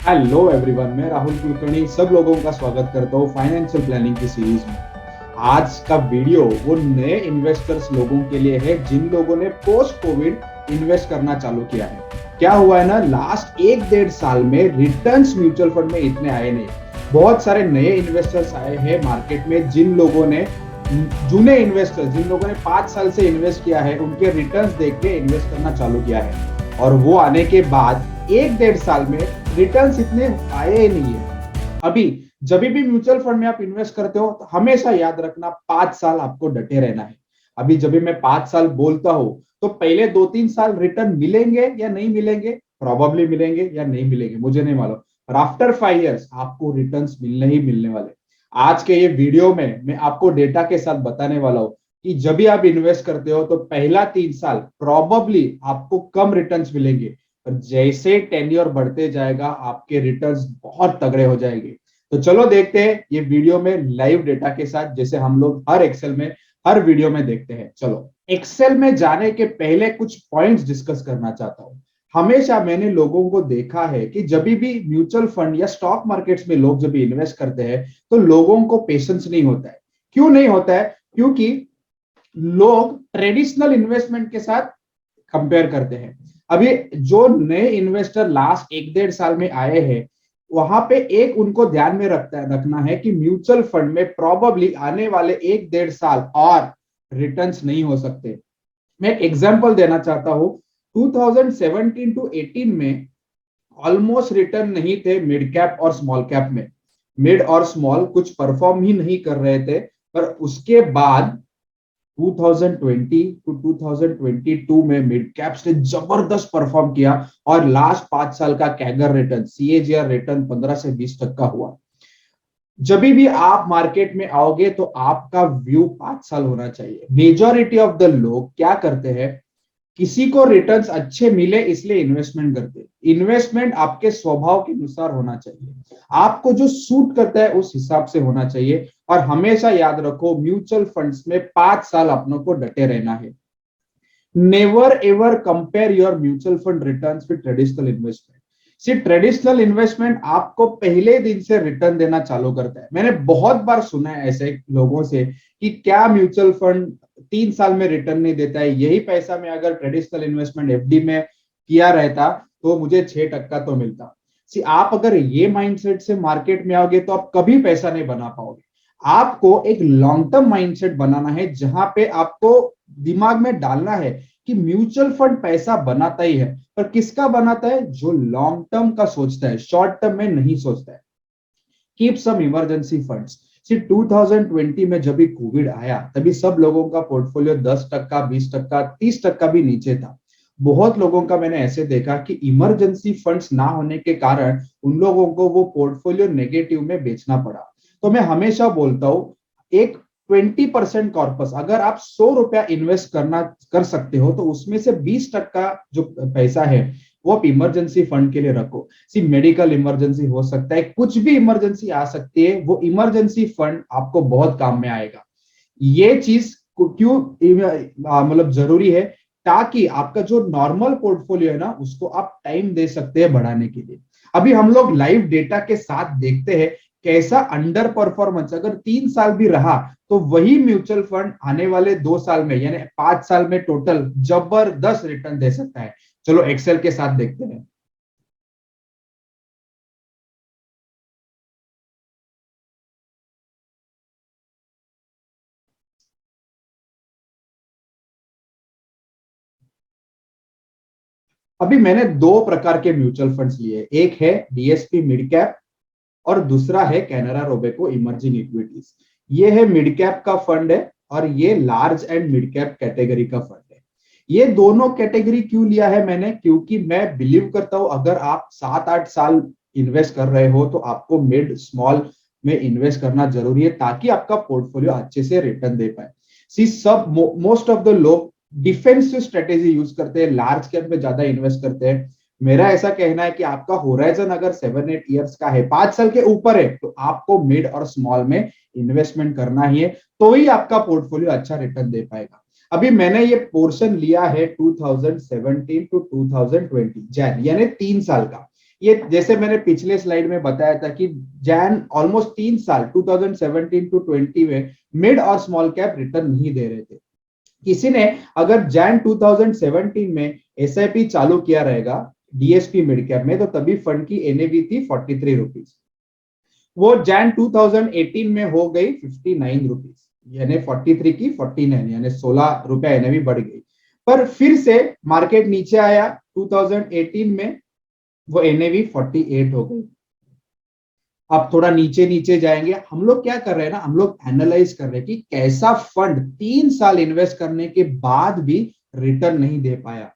Hello everyone, मैं राहुल कुलकर्णी सब लोगों का स्वागत करता हूँ फाइनेंशियल प्लानिंग की सीरीज में। आज का वीडियो वो नए इन्वेस्टर्स लोगों के लिए है जिन लोगों ने पोस्ट कोविड इन्वेस्ट करना चालू किया है। क्या हुआ है ना, लास्ट एक डेढ़ साल में रिटर्न्स म्यूचुअल फंड में इतने आए नहीं। बहुत सारे नए इन्वेस्टर्स आए हैं मार्केट में, जिन लोगों ने जूने इन्वेस्टर्स जिन लोगों ने 5 साल से इन्वेस्ट किया है उनके रिटर्न्स देख के इन्वेस्ट करना चालू किया है, और वो आने के बाद एक डेढ़ साल में रिटर्न्स इतने आए ही नहीं है। अभी जब भी म्यूचुअल फंड में आप इन्वेस्ट करते हो तो हमेशा याद रखना 5 साल आपको डटे रहना है। अभी जब भी मैं 5 साल बोलता हूं तो पहले 2-3 साल रिटर्न मिलेंगे या नहीं मिलेंगे, प्रॉबेबली मिलेंगे या नहीं मिलेंगे, मुझे नहीं मालूम। पर आफ्टर 5 इयर्स आपको रिटर्न्स मिलने ही मिलने वाले। आज के ये वीडियो में मैं आपको डेटा के साथ बताने वाला हूं कि जब भी आप इन्वेस्ट करते हो तो पहला 3 साल प्रॉबेबली आपको कम रिटर्न्स मिलेंगे, और जैसे टेन्योर बढ़ते जाएगा आपके रिटर्न्स बहुत तगड़े हो जाएंगे। तो चलो देखते हैं ये वीडियो में लाइव डेटा के साथ, जैसे हम लोग हर एक्सेल में हर वीडियो में देखते हैं। चलो एक्सेल में जाने के पहले कुछ पॉइंट्स डिस्कस करना चाहता हूं। हमेशा मैंने लोगों को देखा है कि जब भी म्यूचुअल फंड या स्टॉक मार्केट्स में लोग जब भी इन्वेस्ट करते हैं तो लोगों को पेशेंस नहीं होता है। क्यों नहीं होता है? क्योंकि लोग ट्रेडिशनल इन्वेस्टमेंट के साथ कंपेयर करते हैं। अभी जो नए इन्वेस्टर लास्ट एक डेढ़ साल में आए हैं, वहां पे एक उनको ध्यान में रखना है कि म्यूचुअल फंड में प्रॉबेबली आने वाले एक डेढ़ साल और रिटर्न्स नहीं हो सकते। मैं एक एग्जांपल देना चाहता हूं। 2017 टू 18 में ऑलमोस्ट रिटर्न नहीं थे मिड कैप और स्मॉल कैप में। मिड और स्मॉल कुछ परफॉर्म ही नहीं कर रहे थे, पर उसके बाद 2020 टू 2022 में मिड कैप्स ने जबरदस्त परफॉर्म किया, और लास्ट 5 साल का कैगर रिटर्न सीएजीआर रिटर्न 15 से 20% हुआ। जब भी आप मार्केट में आओगे तो आपका व्यू 5 साल होना चाहिए। मेजोरिटी ऑफ द लोग क्या करते हैं, किसी को रिटर्न्स अच्छे मिले इसलिए इन्वेस्टमेंट करते हैं। इन्वेस्टमेंट आपके स्वभाव के अनुसार होना चाहिए, आपको जो सूट करता है उस हिसाब से होना चाहिए। और हमेशा याद रखो, म्यूचुअल फंड्स में 5 साल अपनों को डटे रहना है। Never ever compare your mutual fund returns with traditional investment. सिर्फ ट्रेडिशनल इन्वेस्टमेंट आपको पहले दिन से रिटर्न देना चालू करता है। मैंने बहुत बार सुना है ऐसे लोगों से कि क्या म्यूचुअल फंड 3 साल में रिटर्न नहीं देता है, यही पैसा मैं अगर ट्रेडिशनल इन्वेस्टमेंट एफडी में किया रहता तो मुझे 6% तो मिलता। सी आप अगर ये माइंडसेट से मार्केट में आओगे तो आप कभी पैसा नहीं बना पाओगे। आपको एक लॉन्ग टर्म माइंडसेट बनाना है, जहां पे आपको दिमाग में डालना है कि म्यूचुअल फंड पैसा बनाता ही है, पर किसका बनाता है? जो लॉन्ग टर्म का सोचता है, शॉर्ट टर्म में नहीं सोचता है। Keep some emergency funds. सिर्फ 2020 में जब भी कोविड आया तभी सब लोगों का पोर्टफोलियो 10%, 20%, 30% भी नीचे था। बहुत लोगों का मैंने ऐसे देखा कि इमरजेंसी फंड्स ना होने के कारण उन लोगों को वो पोर्टफोलियो नेगेटिव में बेचना पड़ा। तो मैं हमेशा बोलता हूं, एक 20% कॉर्पस अगर आप 100 रुपया इन्वेस्ट करना कर सकते हो तो उसमें से 20% जो पैसा है वो आप इमरजेंसी फंड के लिए रखो। सिर्फ मेडिकल इमरजेंसी हो सकता है, कुछ भी इमरजेंसी आ सकती है, वो इमरजेंसी फंड आपको बहुत काम में आएगा। ये चीज क्यों मतलब जरूरी है, ताकि आपका जो नॉर्मल पोर्टफोलियो है ना उसको आप टाइम दे सकते हैं बढ़ाने के लिए। अभी हम लोग लाइव डेटा के साथ देखते हैं कैसा अंडर परफॉर्मेंस अगर 3 साल भी रहा तो वही म्यूचुअल फंड आने वाले 2 साल में यानी 5 साल में टोटल जबरदस्त रिटर्न दे सकता है। चलो एक्सेल के साथ देखते हैं। अभी मैंने दो प्रकार के म्यूचुअल फंड्स लिए, एक है डीएसपी मिड कैप और दूसरा है कैनरा रोबेको इमर्जिंग इक्विटीज। ये है मिड कैप का फंड है और ये large and mid cap category का फंड है। ये दोनों कैटेगरी क्यों लिया है मैंने, क्योंकि मैं बिलीव करता हूं अगर आप 7-8 साल इन्वेस्ट कर रहे हो तो आपको मिड स्मॉल में इन्वेस्ट करना जरूरी है, ताकि आपका पोर्टफोलियो अच्छे से रिटर्न दे पाए। सी सब मोस्ट ऑफ द लोग डिफेंसिव स्ट्रेटेजी यूज करते हैं, लार्ज कैप में ज्यादा इन्वेस्ट करते हैं। मेरा ऐसा कहना है कि आपका होराइजन अगर 7-8 ईयर्स का है, 5 साल के ऊपर है, तो आपको मिड और स्मॉल में इन्वेस्टमेंट करना ही है, तो ही आपका पोर्टफोलियो अच्छा रिटर्न दे पाएगा। अभी मैंने ये पोर्शन लिया है 2017 टू 2020 जैन यानी 3 साल का। ये जैसे मैंने पिछले स्लाइड में बताया था कि जैन ऑलमोस्ट 3 साल 2017 टू 20 में मिड और स्मॉल कैप रिटर्न नहीं दे रहे थे। किसी ने अगर जैन 2017 में एसआईपी चालू किया रहेगा डीएसपी मिड कैप में, तो तभी फंड की एनएवी थी 43 रुपीज। वो जैन 2018 में हो गई 59 रुपीज, यानी 43 की 49, यानी 16 रुपया एनएवी बढ़ गई। पर फिर से मार्केट नीचे आया 2018 में, वो एनएवी 48 हो गई। अब थोड़ा नीचे नीचे जाएंगे। हम लोग क्या कर रहे हैं ना, हम लोग एनालाइज कर रहे हैं कि कैसा फंड 3 साल इन्वेस्ट करने के बाद भी रिटर्न नहीं दे पाया।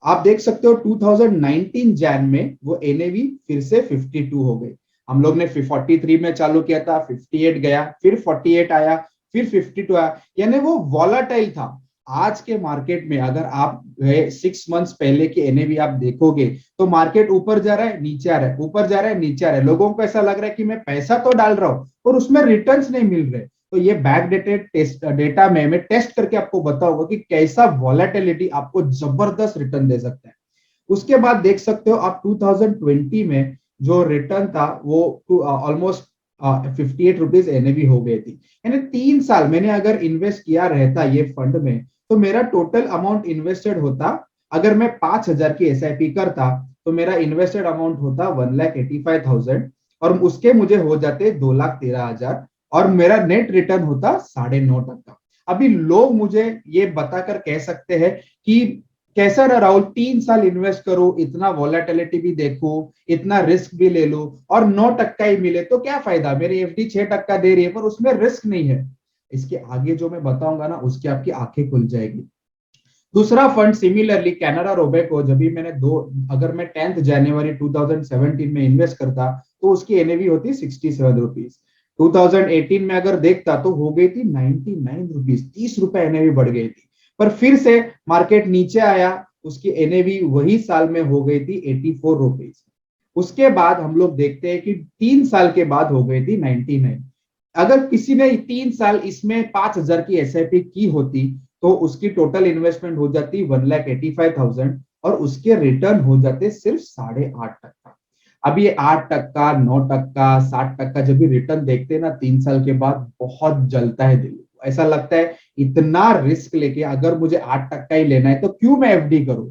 आप देख सकते हो 2019 जैन में वो एनएवी फिर से 52 हो गई। हम लोग ने 43 में चालू किया था, 58 गया, फिर 48 आया, फिर 52 आया, यानी वो वॉलाटाइल था। आज के मार्केट में अगर आप 6 मंथ्स पहले की एनएवी आप देखोगे तो मार्केट ऊपर जा रहा है, नीचे आ रहा है, ऊपर जा रहा है, नीचे आ रहा है। लोगों को ऐसा लग रहा है कि मैं पैसा तो डाल रहा हूं और उसमें रिटर्न्स नहीं मिल रहे। तो ये बैक डेटेड डेटा में मैं टेस्ट करके आपको बताऊंगा कि कैसा वॉलेटिलिटी आपको जबरदस्त रिटर्न दे सकता है। उसके बाद देख सकते हो आप 2020 में जो रिटर्न था वो ऑलमोस्ट 58 रुपीज एनएवी हो गई थी। यानी 3 साल मैंने अगर इन्वेस्ट किया रहता ये फंड में, तो मेरा टोटल अमाउंट इन्वेस्टेड होता, अगर मैं 5,000 की एसआईपी करता तो मेरा इन्वेस्टेड अमाउंट होता 1,85,000 और उसके मुझे हो जाते 2,13,000 और मेरा नेट रिटर्न होता 9.5%। अभी लोग मुझे ये बताकर कह सकते हैं कि कैसा ना राहुल, 3 साल इन्वेस्ट करो, इतना वॉलेटिलिटी भी देखो, इतना रिस्क भी ले लो और 9% ही मिले तो क्या फायदा, मेरी एफडी 6% दे रही है पर उसमें रिस्क नहीं है। इसके आगे जो मैं बताऊंगा ना उसकी आपकी आंखें खुल जाएगी। दूसरा फंड सिमिलरली कैनरा रोबेको, जब भी मैंने अगर मैं 10 जनवरी 2017 में इन्वेस्ट करता तो उसकी एनएवी होती 67 रुपीज। 2018 में अगर देखता तो हो गई थी 99 रुपीज, 30 रुपए एनएवी बढ़ गई थी। पर फिर से मार्केट नीचे आया, उसकी एनएवी वही साल में हो गई थी 84 रुपीज। उसके बाद हम लोग देखते हैं कि 3 साल के बाद हो गई थी 99। अगर किसी ने 3 साल इसमें 5,000 की एसआईपी की होती तो उसकी टोटल इन्वेस्टमेंट हो जाती 1,85,000 और उसके रिटर्न हो जाते सिर्फ 8.5%। अब ये 8%, 9%, 60% जब भी रिटर्न देखते हैं ना 3 साल के बाद, बहुत जलता है दिल। ऐसा लगता है इतना रिस्क लेके अगर मुझे 8% ही लेना है तो क्यों मैं एफडी करूं।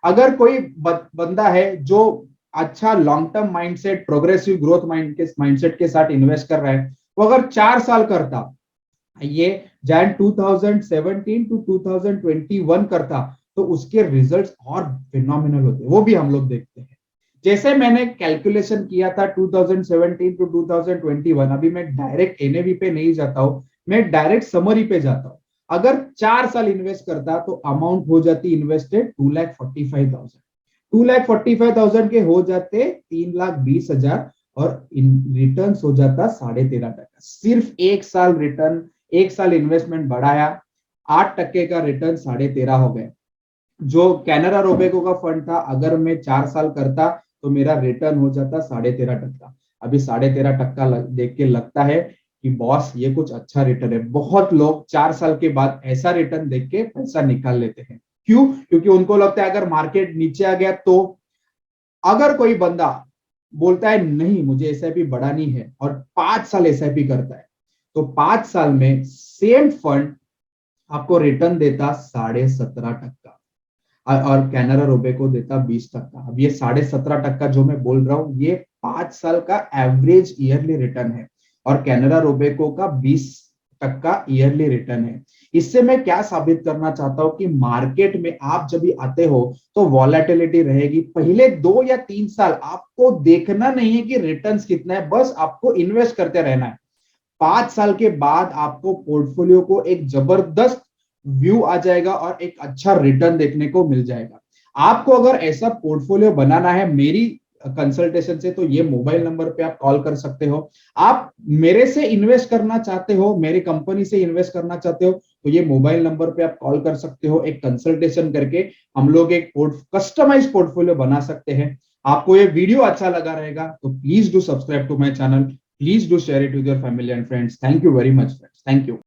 अगर कोई बंदा है जो अच्छा long term mindset, progressive growth mindset के साथ इन्वेस्ट कर रहा है, वो अगर 4 साल करता, ये जैन 2017 टू 2021 करता, तो उसके रिजल्ट्स और फिनोमिनल होते, वो भी हम लोग देखते हैं। जैसे मैंने कैलकुलेशन किया था 2017 टू 2021, अभी मैं डायरेक्ट एनएवी पे नहीं जाता हूं, मैं डायरेक्ट समरी पे जाता हूं। अगर 4 साल इन्वेस्ट करता तो अमाउंट हो जाती इन्वेस्टेड 2,45,000, 2,45,000 के हो जाते 3,20,000 और रिटर्न हो जाता 13.5%। सिर्फ 1 साल रिटर्न, 1 साल इन्वेस्टमेंट बढ़ाया, 8% का रिटर्न 13.5 हो गए। जो कैनरा रोबेको का फंड था, अगर मैं 4 साल करता तो मेरा रिटर्न हो जाता 13.5%। अभी 13.5% देख के लगता है कि बॉस ये कुछ अच्छा रिटर्न है। बहुत लोग 4 साल के बाद ऐसा रिटर्न देख के पैसा निकाल लेते हैं। क्यों? क्योंकि उनको लगता है अगर मार्केट नीचे आ गया तो। अगर कोई बंदा बोलता है नहीं मुझे एसआईपी बढ़ानी है और 5 साल एसआईपी करता है, तो 5 साल में सेम फंड आपको रिटर्न देता 17.5% और कैनरा रोबेको देता 20%। अब ये 17.5% जो मैं बोल रहा हूं ये 5 साल का एवरेज ईयरली रिटर्न है और कैनरा रोबेको का 20% ईयरली रिटर्न है। इससे मैं क्या साबित करना चाहता हूं कि मार्केट में आप जब भी आते हो तो वॉलेटिलिटी रहेगी। पहले 2 या 3 साल आपको देखना नहीं है कि रिटर्न्स कितना है, बस आपको इन्वेस्ट करते रहना है। 5 साल के बाद आपको पोर्टफोलियो को एक जबरदस्त व्यू आ जाएगा और एक अच्छा रिटर्न देखने को मिल जाएगा। आपको अगर ऐसा पोर्टफोलियो बनाना है मेरी कंसल्टेशन से, तो ये मोबाइल नंबर पे आप कॉल कर सकते हो। आप मेरे से इन्वेस्ट करना चाहते हो, मेरी कंपनी से इन्वेस्ट करना चाहते हो, तो ये मोबाइल नंबर पे आप कॉल कर सकते हो। एक कंसल्टेशन करके हम लोग एक कस्टमाइज पोर्टफोलियो बना सकते हैं। आपको ये वीडियो अच्छा लगा रहेगा तो please do subscribe to my channel, please do share it with your family and friends. Thank you very much friends, thank you.